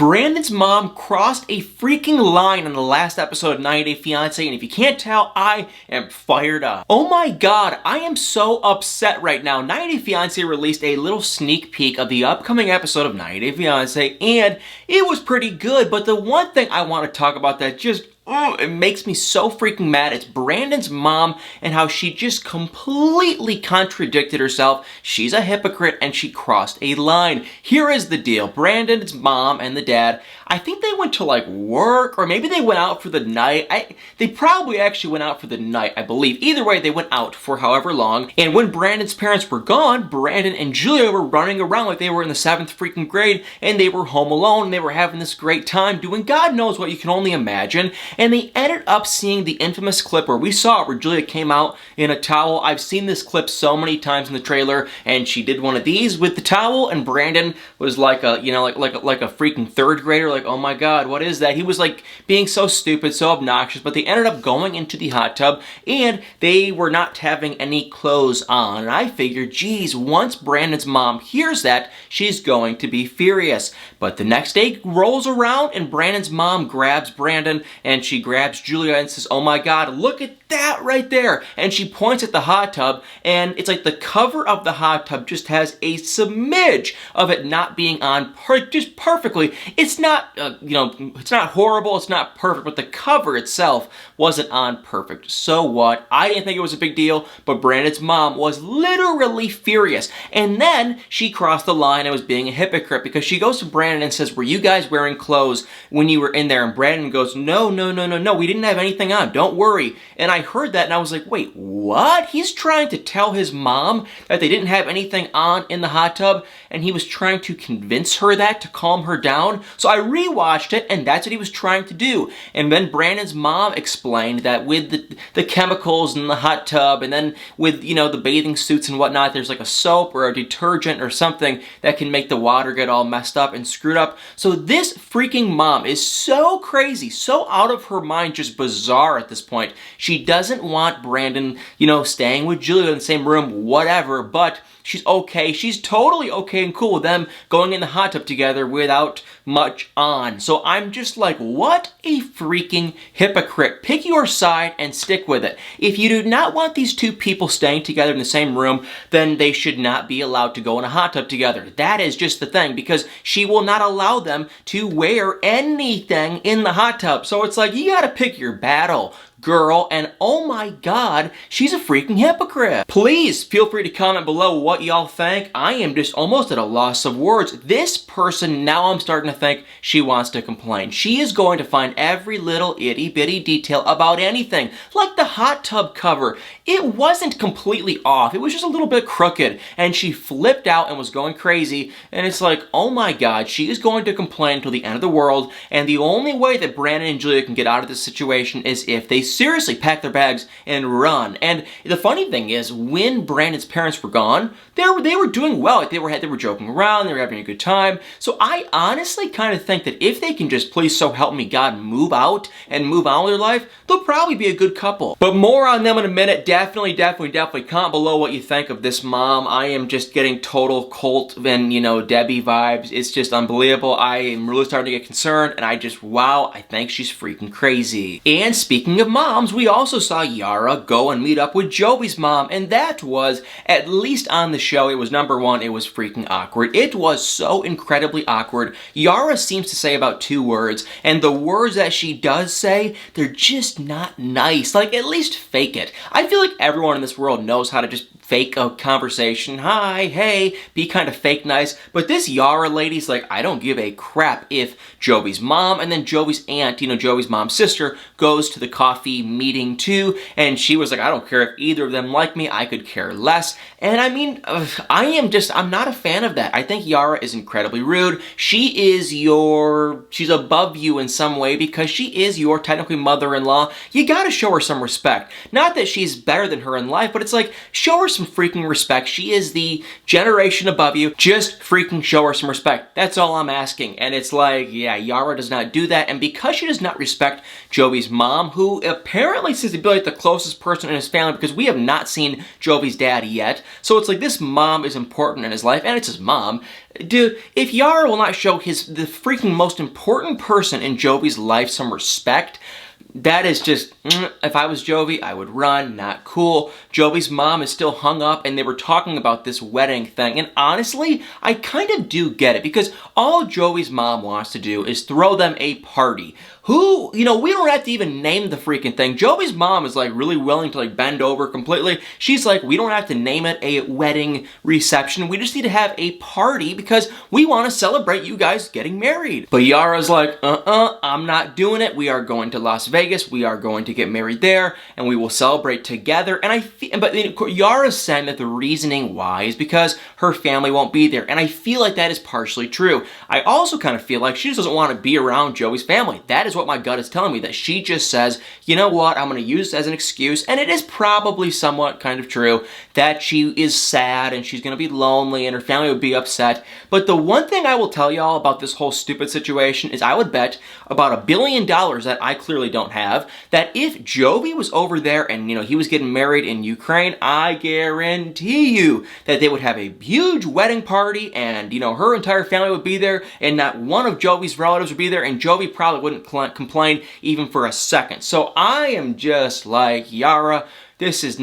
Brandon's mom crossed a freaking line on the last episode of 90 Day Fiance, and if you can't tell, I am fired up. Oh my god, I am so upset right now. 90 Day Fiance released a little sneak peek of the upcoming episode of 90 Day Fiance, and it was pretty good, but the one thing I want to talk about that just it makes me so freaking mad. It's Brandon's mom and how she just completely contradicted herself. She's a hypocrite and she crossed a line. Here is the deal. Brandon's mom and the dad, I think they went to like work or maybe they went out for the night. They probably actually went out for the night, I believe. Either way, they went out for however long. And when Brandon's parents were gone, Brandon and Julia were running around like they were in the 7th freaking grade and they were home alone and they were having this great time doing God knows what you can only imagine. And they ended up seeing the infamous clip where we saw it, where Julia came out in a towel. I've seen this clip so many times in the trailer, and she did one of these with the towel, and Brandon was like a, like a freaking 3rd grader, like, oh my god, what is that? He was like being so stupid, so obnoxious, but they ended up going into the hot tub, and they were not having any clothes on, and I figured, geez, once Brandon's mom hears that, she's going to be furious. But the next day rolls around, and Brandon's mom grabs Brandon, and she grabs Julia and says, oh my god, look at that right there. And she points at the hot tub, and it's like the cover of the hot tub just has a smidge of it not being on just perfectly. It's not, it's not horrible, it's not perfect, but the cover itself wasn't on perfect. So what? I didn't think it was a big deal, but Brandon's mom was literally furious. And then she crossed the line and was being a hypocrite because she goes to Brandon and says, were you guys wearing clothes when you were in there? And Brandon goes, no, we didn't have anything on, don't worry. And I heard that and I was like, wait, what? He's trying to tell his mom that they didn't have anything on in the hot tub, and he was trying to convince her that to calm her down. So I rewatched it, and that's what he was trying to do. And then Brandon's mom explained that with the chemicals in the hot tub, and then with, the bathing suits and whatnot, there's like a soap or a detergent or something that can make the water get all messed up and screwed up. So this freaking mom is so crazy, so out of her mind, just bizarre at this point. She doesn't want Brandon, staying with Julia in the same room, whatever, but she's okay. She's totally okay and cool with them going in the hot tub together without much on. So I'm just like, what a freaking hypocrite. Pick your side and stick with it. If you do not want these two people staying together in the same room, then they should not be allowed to go in a hot tub together. That is just the thing, because she will not allow them to wear anything in the hot tub. So it's like, you gotta pick your battle, girl, and oh my god, she's a freaking hypocrite. Please feel free to comment below what y'all think. I am just almost at a loss of words. This person, now I'm starting to think she wants to complain. She is going to find every little itty bitty detail about anything, like the hot tub cover. It wasn't completely off, it was just a little bit crooked, and she flipped out and was going crazy, and it's like, oh my god, she is going to complain until the end of the world, and the only way that Brandon and Julia can get out of this situation is if they seriously pack their bags and run. And the funny thing is, when Brandon's parents were gone, they were doing well. Like they were joking around, they were having a good time. So I honestly kind of think that if they can just, please so help me God, move out and move on with their life, they'll probably be a good couple. But more on them in a minute. Definitely comment below what you think of this mom. I am just getting total Colt and, Debbie vibes. It's just unbelievable. I am really starting to get concerned, and wow, I think she's freaking crazy. And speaking of moms, we also saw Yara go and meet up with Joey's mom, and that was, at least on the show, it was number one, it was freaking awkward. It was so incredibly awkward. Yara seems to say about 2 words, and the words that she does say, they're just not nice. Like, at least fake it. I feel like everyone in this world knows how to just fake a conversation. Hi, hey, be kind of fake nice. But this Yara lady's like, I don't give a crap if Joey's mom and then Joey's aunt, Joey's mom's sister, goes to the coffee meeting too, and she was like, I don't care if either of them like me, I could care less. And I mean, I'm not a fan of that. I think Yara is incredibly rude. She's above you in some way because she is your technically mother-in-law. You gotta show her some respect. Not that she's better than her in life, but it's like, show her some some freaking respect. She is the generation above you. Just freaking show her some respect. That's all I'm asking. And it's like, yeah, Yara does not do that. And because she does not respect Jovi's mom, who apparently seems to be like the closest person in his family, because we have not seen Jovi's dad yet. So it's like this mom is important in his life, and it's his mom. Dude, if Yara will not show the freaking most important person in Jovi's life some respect, that is just, if I was Jovi, I would run. Not cool. Jovi's mom is still hung up, and they were talking about this wedding thing. And honestly, I kind of do get it, because all Jovi's mom wants to do is throw them a party. Who, we don't have to even name the freaking thing. Jovi's mom is like really willing to like bend over completely. She's like, we don't have to name it a wedding reception. We just need to have a party because we want to celebrate you guys getting married. But Yara's like, I'm not doing it. We are going to Las Vegas. We are going to get married there and we will celebrate together. And Yara's saying that the reasoning why is because her family won't be there. And I feel like that is partially true. I also kind of feel like she just doesn't want to be around Jovi's family. That is what my gut is telling me, that she just says, you know what, I'm going to use this as an excuse, and it is probably somewhat kind of true, that she is sad and she's going to be lonely and her family would be upset. But the one thing I will tell y'all about this whole stupid situation is I would bet about $1 billion that I clearly don't have, that if Jovi was over there and, he was getting married in Ukraine, I guarantee you that they would have a huge wedding party and, her entire family would be there and not one of Jovi's relatives would be there, and Jovi probably wouldn't complain even for a second. So I am just like, Yara, this is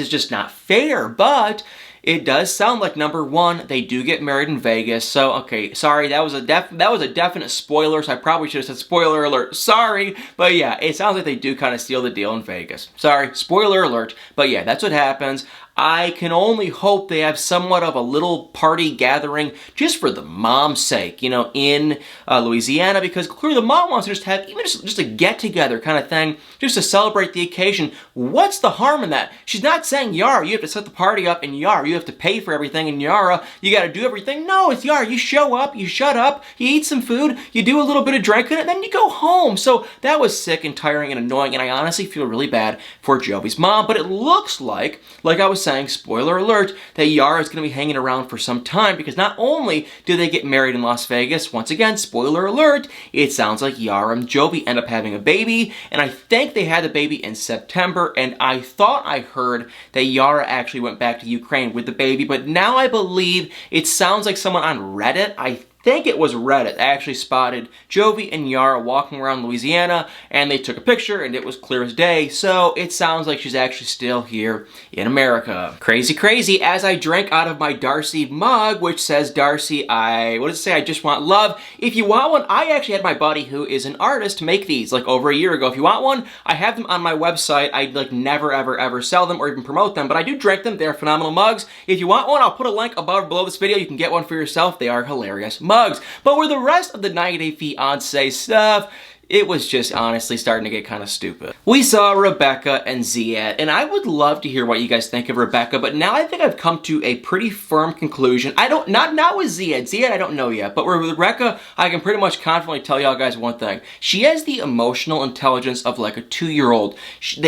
just not fair. But it does sound like, number one, they do get married in Vegas. So, okay, sorry, that was a definite spoiler, so I probably should have said spoiler alert. Sorry, but yeah, it sounds like they do kind of seal the deal in Vegas. Sorry, spoiler alert. But yeah, that's what happens. I can only hope they have somewhat of a little party gathering just for the mom's sake, in Louisiana, because clearly the mom wants to just have even just a get-together kind of thing, just to celebrate the occasion. What's the harm in that? She's not saying, Yara, you have to set the party up, and Yara, you have to pay for everything, and Yara, you got to do everything. No, it's Yara, you show up, you shut up, you eat some food, you do a little bit of drinking, and then you go home. So that was sick and tiring and annoying, and I honestly feel really bad for Jovi's mom, but it looks like I was saying, spoiler alert, that Yara is going to be hanging around for some time, because not only do they get married in Las Vegas, once again, spoiler alert, it sounds like Yara and Jovi end up having a baby, and I think they had the baby in September, and I thought I heard that Yara actually went back to Ukraine with the baby, but now I believe it sounds like someone on Reddit, I think it was Reddit, actually spotted Jovi and Yara walking around Louisiana, and they took a picture, and it was clear as day, so it sounds like she's actually still here in America. Crazy, crazy, as I drank out of my Darcy mug, which says, Darcy, what does it say? I just want love. If you want one, I actually had my buddy who is an artist make these, like over a year ago. If you want one, I have them on my website. I never, ever, ever sell them or even promote them, but I do drink them. They're phenomenal mugs. If you want one, I'll put a link above or below this video. You can get one for yourself. They are hilarious mugs. But with the rest of the 90 Day Fiance stuff, it was just honestly starting to get kind of stupid. We saw Rebecca and Ziad, and I would love to hear what you guys think of Rebecca, but now I think I've come to a pretty firm conclusion. Not with Ziad. Ziad I don't know yet, but with Rebecca, I can pretty much confidently tell y'all guys one thing. She has the emotional intelligence of like a 2-year-old.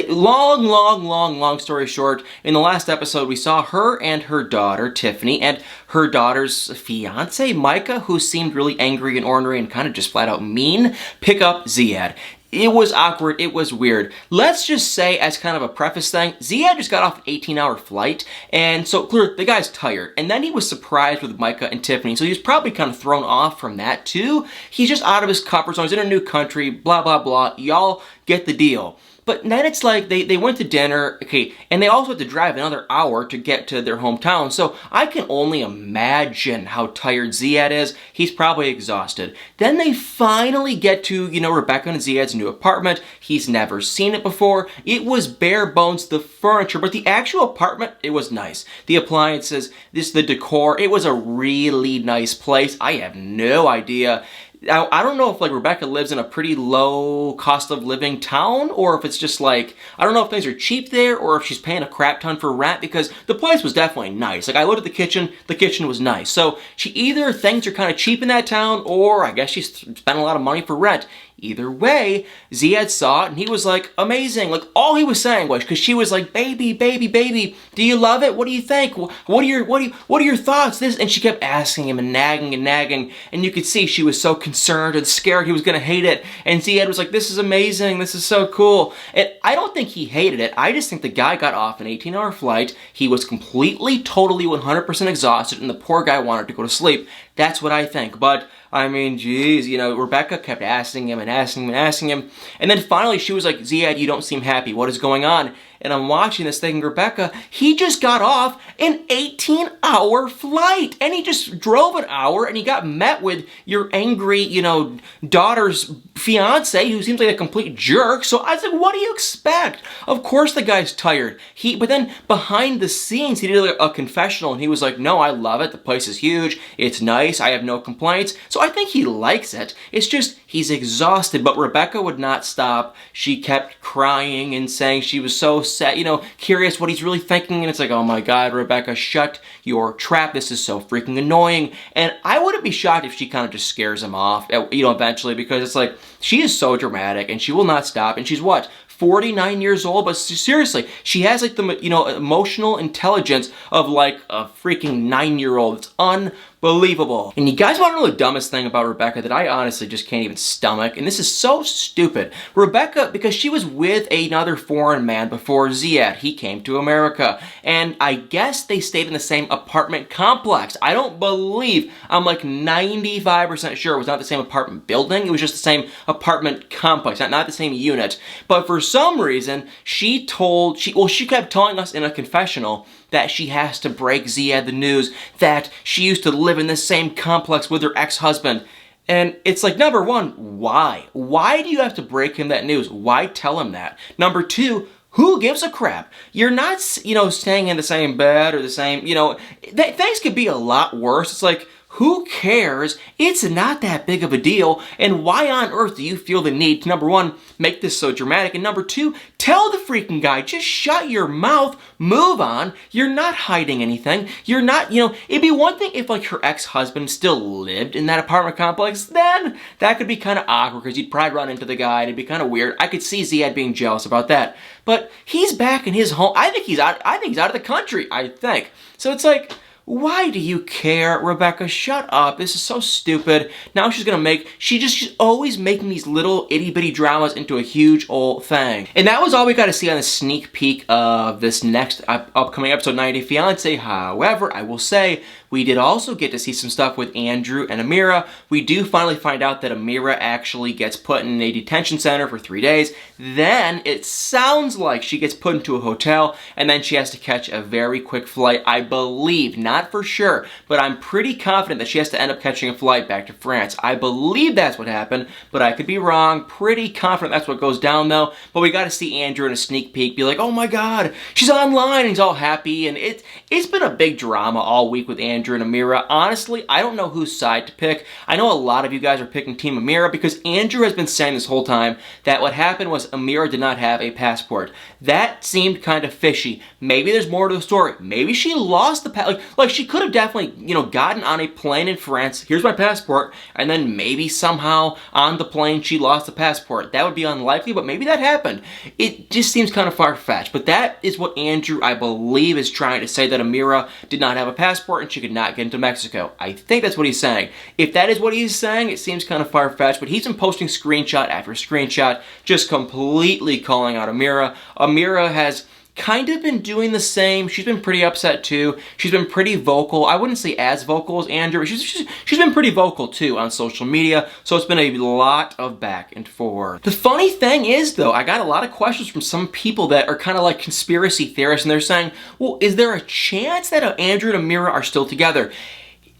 Long story short, in the last episode, we saw her and her daughter, Tiffany, and her daughter's fiance, Micah, who seemed really angry and ornery and kind of just flat out mean, pick up Ziad. It was awkward, it was weird. Let's just say, as kind of a preface thing, Ziad just got off an 18-hour flight, and so clearly the guy's tired. And then he was surprised with Micah and Tiffany, so he was probably kind of thrown off from that too. He's just out of his comfort zone, he's in a new country, blah, blah, blah. Y'all get the deal. But then it's like they went to dinner, okay, and they also had to drive another hour to get to their hometown. So I can only imagine how tired Ziad is. He's probably exhausted. Then they finally get to, Rebecca and Ziad's new apartment. He's never seen it before. It was bare bones, the furniture, but the actual apartment, it was nice. The appliances, the decor, it was a really nice place. I have no idea. Now, I don't know if Rebecca lives in a pretty low cost of living town, or if it's just I don't know if things are cheap there, or if she's paying a crap ton for rent, because the place was definitely nice. I looked at the kitchen was nice. So she either things are kind of cheap in that town, or I guess she spent a lot of money for rent. Either way, Ziad saw it and he was like, amazing. Like, all he was saying was, because she was like, baby, baby, baby, do you love it? What do you think? What are your thoughts? This, and she kept asking him and nagging, and you could see she was so concerned and scared he was gonna hate it. And Ziad was like, this is amazing, this is so cool. And I don't think he hated it. I just think the guy got off an 18-hour flight. He was completely, totally, 100% exhausted, and the poor guy wanted to go to sleep. That's what I think. But I mean, geez, you know, Rebecca kept asking him, and then finally she was like, Ziad, you don't seem happy. What is going on? And I'm watching this thinking, Rebecca, he just got off an 18-hour flight, and he just drove an hour, and he got met with your angry, you know, daughter's fiance, who seems like a complete jerk. So I was like, what do you expect? Of course the guy's tired. But then behind the scenes, he did like a confessional, and he was like, no, I love it. The place is huge. It's nice. I have no complaints. So I think he likes it. It's just he's exhausted. But Rebecca would not stop. She kept crying and saying she was so sad, you know, curious what he's really thinking. And it's like, oh my God, Rebecca, shut your trap. This is so freaking annoying. And I wouldn't be shocked if she kind of just scares him off, you know, eventually, because it's like, she is so dramatic and she will not stop. And she's what? 49 years old, but seriously, she has like the, you know, emotional intelligence of like a freaking 9-year-old. It's unbelievable. And you guys want to know the dumbest thing about Rebecca that I honestly just can't even stomach? And this is so stupid. Rebecca, because she was with another foreign man before Ziad. He came to America. And I guess they stayed in the same apartment complex. I don't believe, I'm like 95% sure it was not the same apartment building. It was just the same apartment complex, not the same unit. But for some reason, she kept telling us in a confessional that she has to break Ziad the news that she used to live in the same complex with her ex-husband. And it's like, number one, why? Why do you have to break him that news? Why tell him that? Number two, who gives a crap? You're not, you know, staying in the same bed or the same, you know, things could be a lot worse. It's like, who cares? It's not that big of a deal. And why on earth do you feel the need to, number one, make this so dramatic? And number two, tell the freaking guy, just shut your mouth, move on. You're not hiding anything. You're not, you know, it'd be one thing if like her ex-husband still lived in that apartment complex. Then that could be kind of awkward because you'd probably run into the guy and it'd be kind of weird. I could see Ziad being jealous about that. But he's back in his home. I think he's out of the country, I think. So it's like, why do you care, Rebecca? Shut up. This is so stupid. Now she's always making these little itty-bitty dramas into a huge old thing. And that was all we got to see on the sneak peek of this next upcoming episode, 90 Day Fiance. However, I will say, we did also get to see some stuff with Andrew and Amira. We do finally find out that Amira actually gets put in a detention center for 3 days. Then it sounds like she gets put into a hotel, and then she has to catch a very quick flight. I believe, not for sure, but I'm pretty confident that she has to end up catching a flight back to France. I believe that's what happened, but I could be wrong. Pretty confident that's what goes down though. But we got to see Andrew in a sneak peek be like, oh my God, she's online, and he's all happy. And it's been a big drama all week with Andrew and Amira. Honestly, I don't know whose side to pick. I know a lot of you guys are picking Team Amira because Andrew has been saying this whole time that what happened was Amira did not have a passport. That seemed kind of fishy. Maybe there's more to the story. Maybe she lost the passport. Like she could have definitely, you know, gotten on a plane in France. Here's my passport. And then maybe somehow on the plane she lost the passport. That would be unlikely, but maybe that happened. It just seems kind of far-fetched. But that is what Andrew, I believe, is trying to say, that Amira did not have a passport and she could not get into Mexico. I think that's what he's saying. If that is what he's saying, it seems kind of far-fetched, but he's been posting screenshot after screenshot, just completely calling out Amira. Amira has kind of been doing the same. She's been pretty upset too. She's been pretty vocal. I wouldn't say as vocal as Andrew, but she's been pretty vocal too on social media, so it's been a lot of back and forth. The funny thing is though, I got a lot of questions from some people that are kind of like conspiracy theorists, and they're saying, well, is there a chance that Andrew and Amira are still together?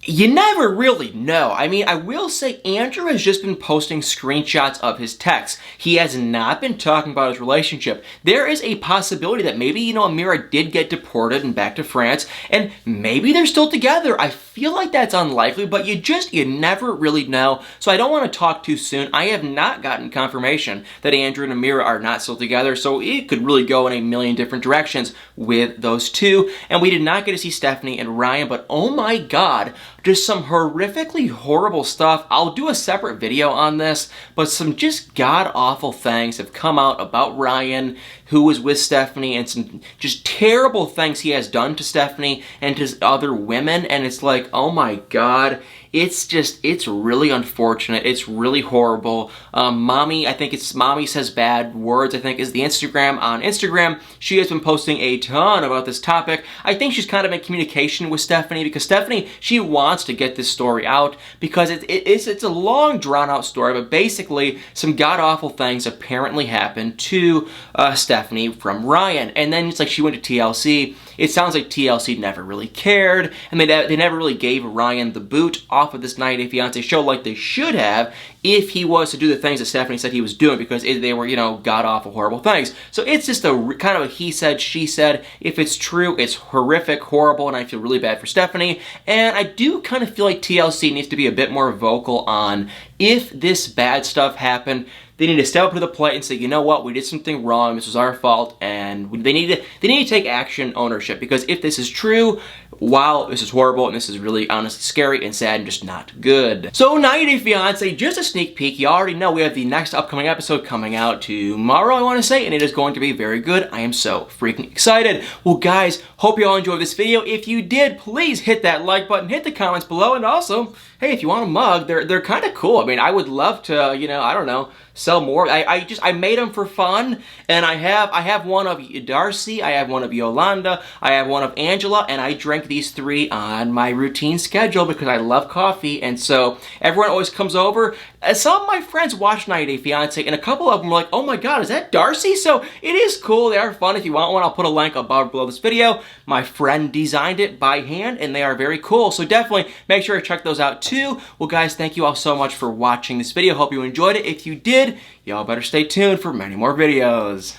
You never really know. I mean, I will say Andrew has just been posting screenshots of his texts. He has not been talking about his relationship. There is a possibility that maybe, you know, Amira did get deported and back to France, and maybe they're still together. I feel like that's unlikely, but you never really know. So I don't want to talk too soon. I have not gotten confirmation that Andrew and Amira are not still together, so it could really go in a million different directions with those two. And we did not get to see Stephanie and Ryan, but oh my God, Just some horrifically horrible stuff. I'll do a separate video on this, but some just god-awful things have come out about Ryan, who was with Stephanie, and some just terrible things he has done to Stephanie and to other women, and it's like, oh my god, it's really unfortunate. It's really horrible. Mommy, I think it's Mommy Says Bad Words, I think is the Instagram. On Instagram, she has been posting a ton about this topic. I think she's kind of in communication with Stephanie, because Stephanie, she wants to get this story out, because it's a long, drawn-out story, but basically, some god-awful things apparently happened to Stephanie from Ryan. And then it's like she went to TLC. It sounds like TLC never really cared, and they never really gave Ryan the boot off of this 90 Day Fiancé show like they should have if he was to do the things that Stephanie said he was doing, because they were, you know, god-awful, horrible things. So it's just a kind of a he said, she said. If it's true, it's horrific, horrible, and I feel really bad for Stephanie. And I do kind of feel like TLC needs to be a bit more vocal on if this bad stuff happened. They need to step up to the plate and say, you know what, we did something wrong, this was our fault, and they need to take action, ownership, because if this is true, wow, this is horrible, and this is really honestly scary and sad and just not good. So 90 Day Fiancé, just a sneak peek. You already know we have the next upcoming episode coming out tomorrow, I want to say, and it is going to be very good. I am so freaking excited. Well, guys, hope you all enjoyed this video. If you did, please hit that like button, hit the comments below, and also, hey, if you want a mug, they're kind of cool. I mean, I would love to, you know, I don't know, sell more. I made them for fun, and I have one of Darcy, I have one of Yolanda, I have one of Angela, and I drink these three on my routine schedule because I love coffee, and so everyone always comes over. Some of my friends watch 90 Day Fiancé, and a couple of them were like, oh my god, is that Darcy? So it is cool, they are fun. If you want one, I'll put a link above or below this video. My friend designed it by hand, and they are very cool, so definitely make sure to check those out too. Well guys, thank you all so much for watching this video. Hope you enjoyed it. If you did, y'all better stay tuned for many more videos.